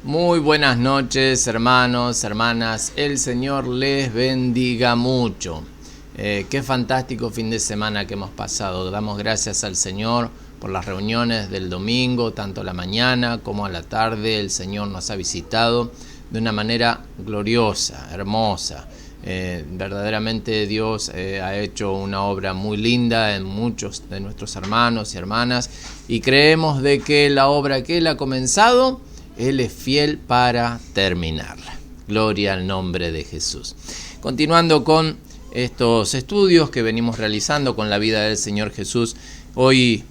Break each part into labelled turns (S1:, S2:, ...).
S1: Muy buenas noches, hermanos, hermanas. El Señor les bendiga mucho. Qué fantástico fin de semana que hemos pasado. Damos gracias al Señor por las reuniones del domingo, tanto a la mañana como a la tarde. El Señor nos ha visitado de una manera gloriosa, hermosa. Verdaderamente Dios ha hecho una obra muy linda en muchos de nuestros hermanos y hermanas, y creemos de que la obra que Él ha comenzado, Él es fiel para terminarla. Gloria al nombre de Jesús. Continuando con estos estudios que venimos realizando con la vida del Señor Jesús, hoy,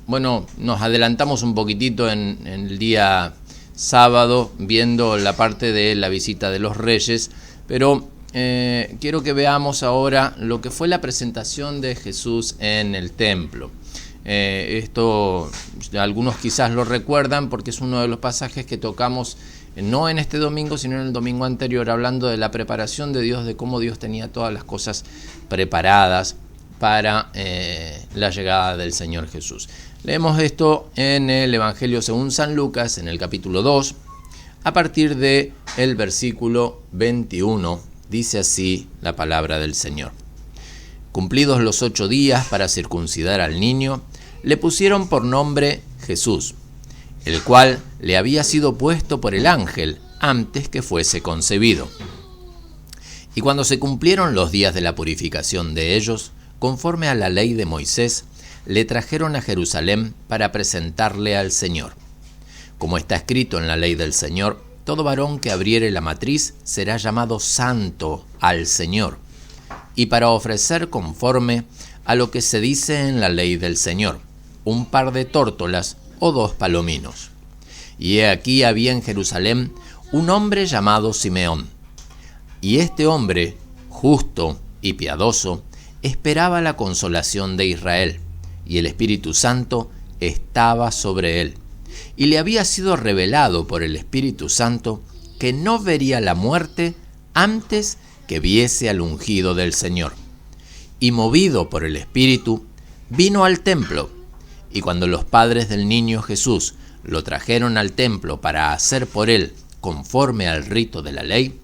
S1: nos adelantamos un poquitito en el día sábado, viendo la parte de la visita de los reyes, pero quiero que veamos ahora lo que fue la presentación de Jesús en el templo. Esto algunos quizás lo recuerdan porque es uno de los pasajes que tocamos no en este domingo sino en el domingo anterior, hablando de la preparación de Dios, de cómo Dios tenía todas las cosas preparadas para la llegada del Señor Jesús. Leemos esto en el Evangelio según San Lucas, en el capítulo 2, a partir de el versículo 21. Dice así la palabra del Señor. Cumplidos los 8 días para circuncidar al niño, le pusieron por nombre Jesús, el cual le había sido puesto por el ángel antes que fuese concebido. Y cuando se cumplieron los días de la purificación de ellos, conforme a la ley de Moisés, le trajeron a Jerusalén para presentarle al Señor. Como está escrito en la ley del Señor, todo varón que abriere la matriz será llamado santo al Señor, y para ofrecer conforme a lo que se dice en la ley del Señor, un par de tórtolas o 2 palominos. Y he aquí había en Jerusalén un hombre llamado Simeón, y este hombre, justo y piadoso, esperaba la consolación de Israel, y el Espíritu Santo estaba sobre él. Y le había sido revelado por el Espíritu Santo que no vería la muerte antes que viese al ungido del Señor. Y movido por el Espíritu, vino al templo. Y cuando los padres del niño Jesús lo trajeron al templo para hacer por él conforme al rito de la ley,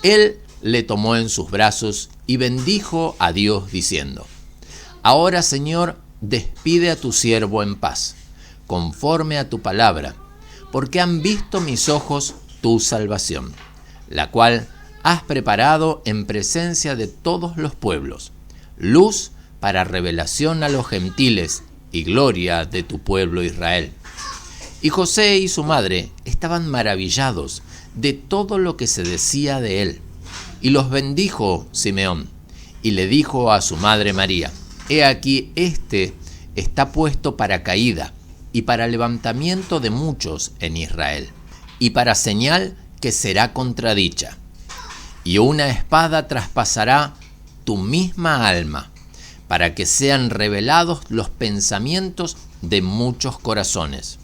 S1: él le tomó en sus brazos y bendijo a Dios diciendo: Ahora, Señor, despide a tu siervo en paz, conforme a tu palabra, porque han visto mis ojos tu salvación, la cual has preparado en presencia de todos los pueblos, luz para revelación a los gentiles y gloria de tu pueblo Israel. Y José y su madre estaban maravillados de todo lo que se decía de él. Y los bendijo Simeón, y le dijo a su madre María: He aquí, este está puesto para caída y para levantamiento de muchos en Israel, y para señal que será contradicha. Y una espada traspasará tu misma alma, para que sean revelados los pensamientos de muchos corazones.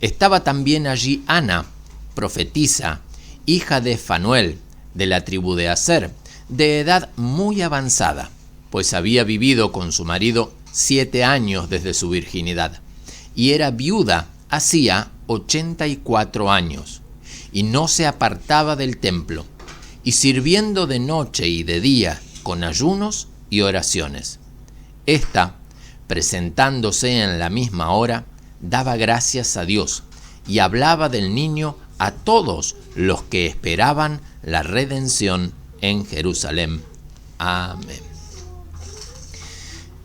S1: Estaba también allí Ana, profetisa, hija de Fanuel, de la tribu de Aser, de edad muy avanzada, pues había vivido con su marido 7 años desde su virginidad, y era viuda hacía 84 años, y no se apartaba del templo, y sirviendo de noche y de día con ayunos y oraciones. Esta, presentándose en la misma hora, daba gracias a Dios y hablaba del niño a todos los que esperaban la redención en Jerusalén. Amén.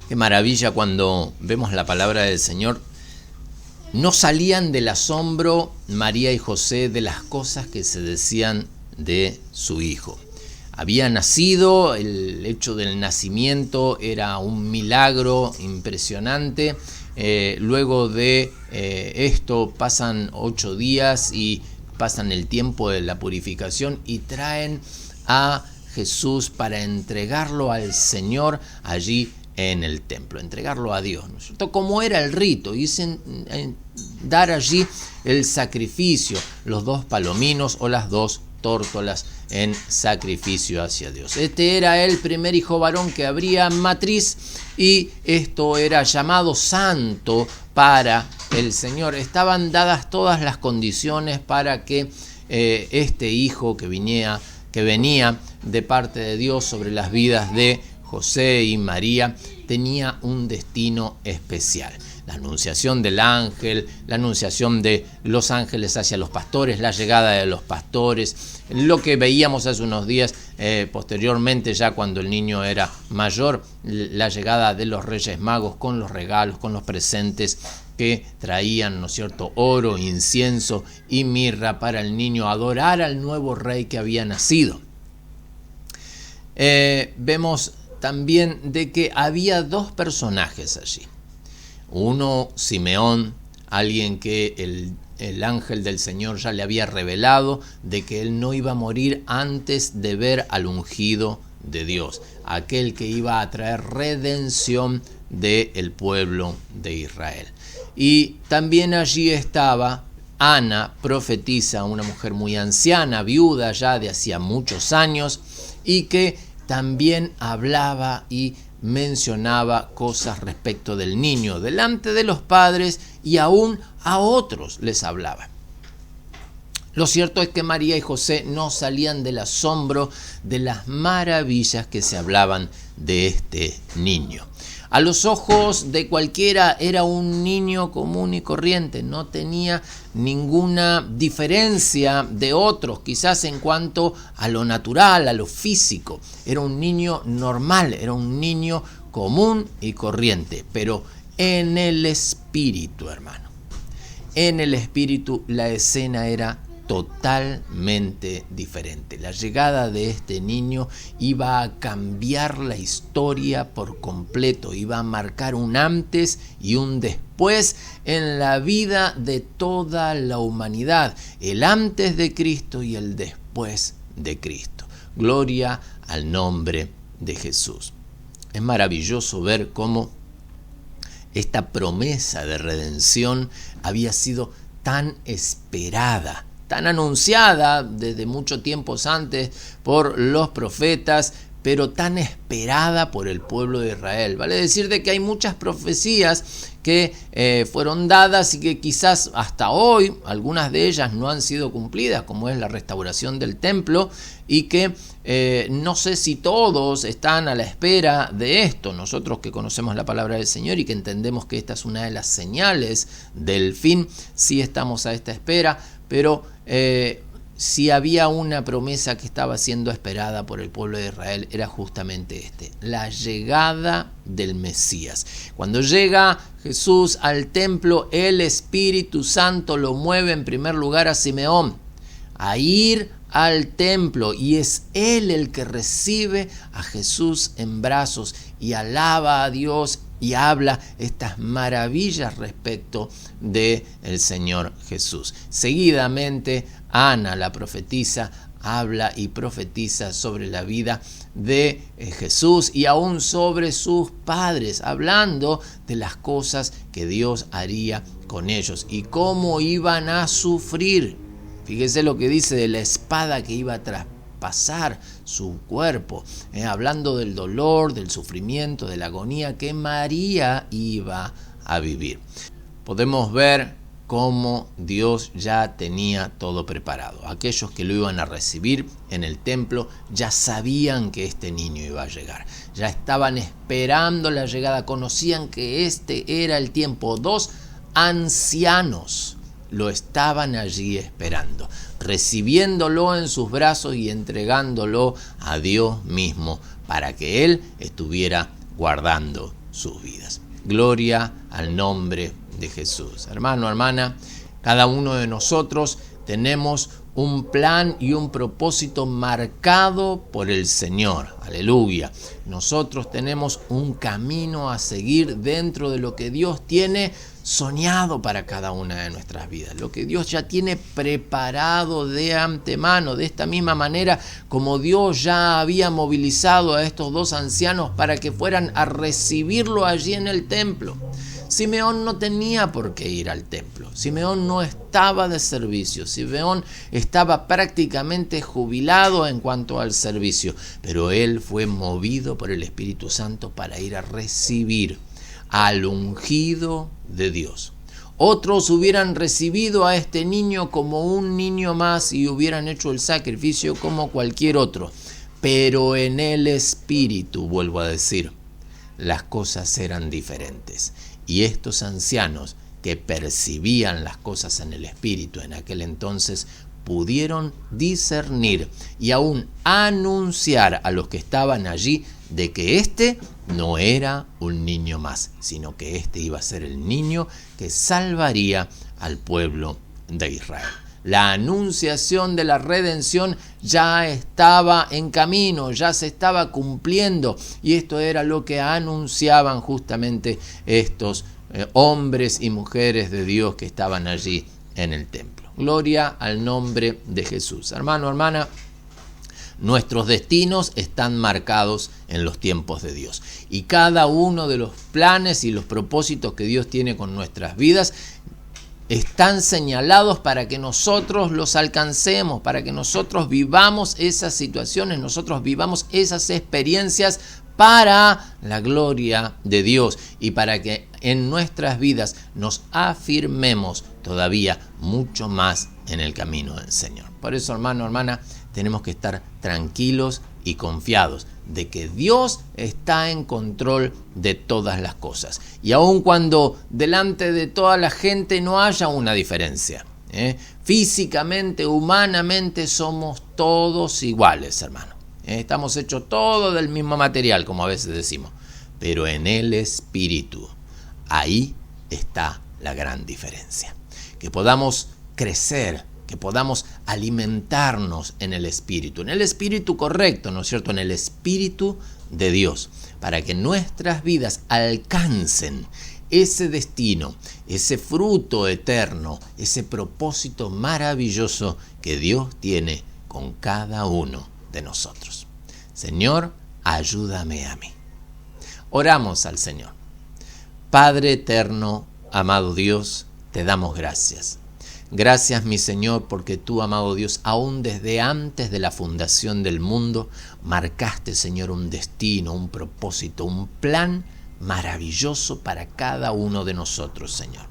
S1: Qué maravilla cuando vemos la palabra del Señor. No salían del asombro María y José de las cosas que se decían de su hijo. Había nacido, el hecho del nacimiento era un milagro impresionante. Luego de esto pasan 8 días y pasan el tiempo de la purificación y traen a Jesús para entregarlo al Señor allí en el templo, entregarlo a Dios, ¿no es cierto? Como era el rito, dicen dar allí el sacrificio, los 2 palominos o las 2 tórtolas en sacrificio hacia Dios. Este era el primer hijo varón que abría matriz, y esto era llamado santo para el Señor, estaban dadas todas las condiciones para que este hijo que venía de parte de Dios sobre las vidas de José y María tenía un destino especial. La anunciación del ángel, la anunciación de los ángeles hacia los pastores, la llegada de los pastores, lo que veíamos hace unos días, posteriormente ya cuando el niño era mayor, la llegada de los Reyes Magos con los regalos, con los presentes que traían, ¿no es cierto?, oro, incienso y mirra para el niño adorar al nuevo rey que había nacido. Vemos también de que había dos personajes allí. Uno, Simeón, alguien que el ángel del Señor ya le había revelado de que él no iba a morir antes de ver al ungido de Dios, aquel que iba a traer redención del pueblo de Israel. Y también allí estaba Ana, profetisa, una mujer muy anciana, viuda ya de hacía muchos años, y que también hablaba y mencionaba cosas respecto del niño delante de los padres y aún a otros les hablaba. Lo cierto es que María y José no salían del asombro de las maravillas que se hablaban de este niño. A los ojos de cualquiera era un niño común y corriente, no tenía ninguna diferencia de otros, quizás en cuanto a lo natural, a lo físico. Era un niño normal, era un niño común y corriente, pero en el espíritu, hermano. En el espíritu la escena era totalmente diferente. La llegada de este niño iba a cambiar la historia por completo, iba a marcar un antes y un después en la vida de toda la humanidad, el antes de Cristo y el después de Cristo. Gloria al nombre de Jesús. Es maravilloso ver cómo esta promesa de redención había sido tan esperada, tan anunciada desde mucho tiempo antes por los profetas, pero tan esperada por el pueblo de Israel. Vale decir de que hay muchas profecías que fueron dadas y que quizás hasta hoy algunas de ellas no han sido cumplidas, como es la restauración del templo, y que no sé si todos están a la espera de esto. Nosotros que conocemos la palabra del Señor y que entendemos que esta es una de las señales del fin, sí estamos a esta espera, pero si había una promesa que estaba siendo esperada por el pueblo de Israel, era justamente la llegada del Mesías. Cuando llega Jesús al templo, el Espíritu Santo lo mueve en primer lugar a Simeón a ir al templo, y es él el que recibe a Jesús en brazos y alaba a Dios y habla estas maravillas respecto del Señor Jesús. Seguidamente, Ana, la profetisa, habla y profetiza sobre la vida de Jesús y aún sobre sus padres, hablando de las cosas que Dios haría con ellos y cómo iban a sufrir. Fíjese lo que dice de la espada que iba a traspasar su cuerpo, hablando del dolor, del sufrimiento, de la agonía que María iba a vivir. Podemos ver cómo Dios ya tenía todo preparado. Aquellos que lo iban a recibir en el templo ya sabían que este niño iba a llegar. Ya estaban esperando la llegada, conocían que este era el tiempo. 2 ancianos lo estaban allí esperando, recibiéndolo en sus brazos y entregándolo a Dios mismo para que Él estuviera guardando sus vidas. Gloria al nombre de Jesús. Hermano, hermana, cada uno de nosotros tenemos un plan y un propósito marcado por el Señor. Aleluya. Nosotros tenemos un camino a seguir dentro de lo que Dios tiene soñado para cada una de nuestras vidas, lo que Dios ya tiene preparado de antemano, de esta misma manera como Dios ya había movilizado a estos 2 ancianos para que fueran a recibirlo allí en el templo. Simeón no tenía por qué ir al templo. Simeón no estaba de servicio. Simeón estaba prácticamente jubilado en cuanto al servicio, pero él fue movido por el Espíritu Santo para ir a recibir al ungido de Dios. Otros hubieran recibido a este niño como un niño más y hubieran hecho el sacrificio como cualquier otro. Pero en el espíritu, vuelvo a decir, las cosas eran diferentes. Y estos ancianos que percibían las cosas en el espíritu en aquel entonces pudieron discernir y aún anunciar a los que estaban allí de que este no era un niño más, sino que este iba a ser el niño que salvaría al pueblo de Israel. La anunciación de la redención ya estaba en camino, ya se estaba cumpliendo, y esto era lo que anunciaban justamente estos hombres y mujeres de Dios que estaban allí en el templo. Gloria al nombre de Jesús. Hermano, hermana, nuestros destinos están marcados en los tiempos de Dios. Y cada uno de los planes y los propósitos que Dios tiene con nuestras vidas están señalados para que nosotros los alcancemos, para que nosotros vivamos esas situaciones, nosotros vivamos esas experiencias para la gloria de Dios y para que en nuestras vidas nos afirmemos todavía mucho más en el camino del Señor. Por eso, hermano, hermana, tenemos que estar tranquilos y confiados de que Dios está en control de todas las cosas. Y aun cuando delante de toda la gente no haya una diferencia, físicamente, humanamente somos todos iguales, hermano. Estamos hechos todos del mismo material, como a veces decimos. Pero en el espíritu, ahí está la gran diferencia. Que podamos crecer, que podamos alimentarnos en el espíritu correcto, ¿no es cierto? En el espíritu de Dios, para que nuestras vidas alcancen ese destino, ese fruto eterno, ese propósito maravilloso que Dios tiene con cada uno de nosotros. Señor, ayúdame a mí. Oramos al Señor. Padre eterno, amado Dios, te damos gracias. Gracias, mi Señor, porque tú, amado Dios, aún desde antes de la fundación del mundo, marcaste, Señor, un destino, un propósito, un plan maravilloso para cada uno de nosotros, Señor.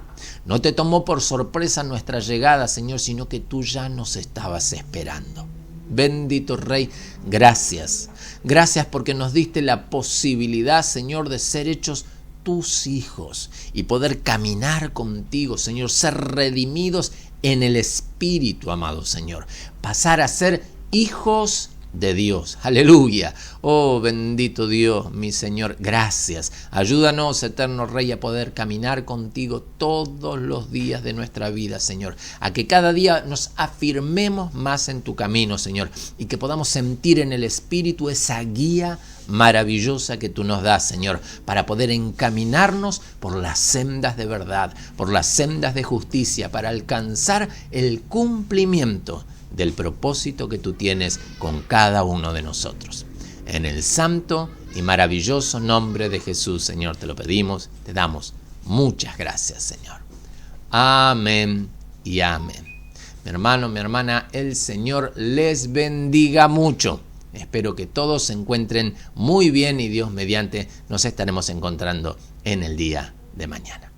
S1: No te tomó por sorpresa nuestra llegada, Señor, sino que tú ya nos estabas esperando. Bendito Rey, gracias. Gracias porque nos diste la posibilidad, Señor, de ser hechos tus hijos y poder caminar contigo, Señor, ser redimidos en el Espíritu, amado Señor, pasar a ser hijos de Dios. Aleluya. Oh, bendito Dios, mi Señor, gracias. Ayúdanos, eterno Rey, a poder caminar contigo todos los días de nuestra vida, Señor, a que cada día nos afirmemos más en tu camino, Señor, y que podamos sentir en el Espíritu esa guía maravillosa que tú nos das, Señor, para poder encaminarnos por las sendas de verdad, por las sendas de justicia, para alcanzar el cumplimiento del propósito que tú tienes con cada uno de nosotros. En el santo y maravilloso nombre de Jesús, Señor, te lo pedimos, te damos muchas gracias, Señor. Amén y amén. Mi hermano, mi hermana, el Señor les bendiga mucho. Espero que todos se encuentren muy bien y Dios mediante nos estaremos encontrando en el día de mañana.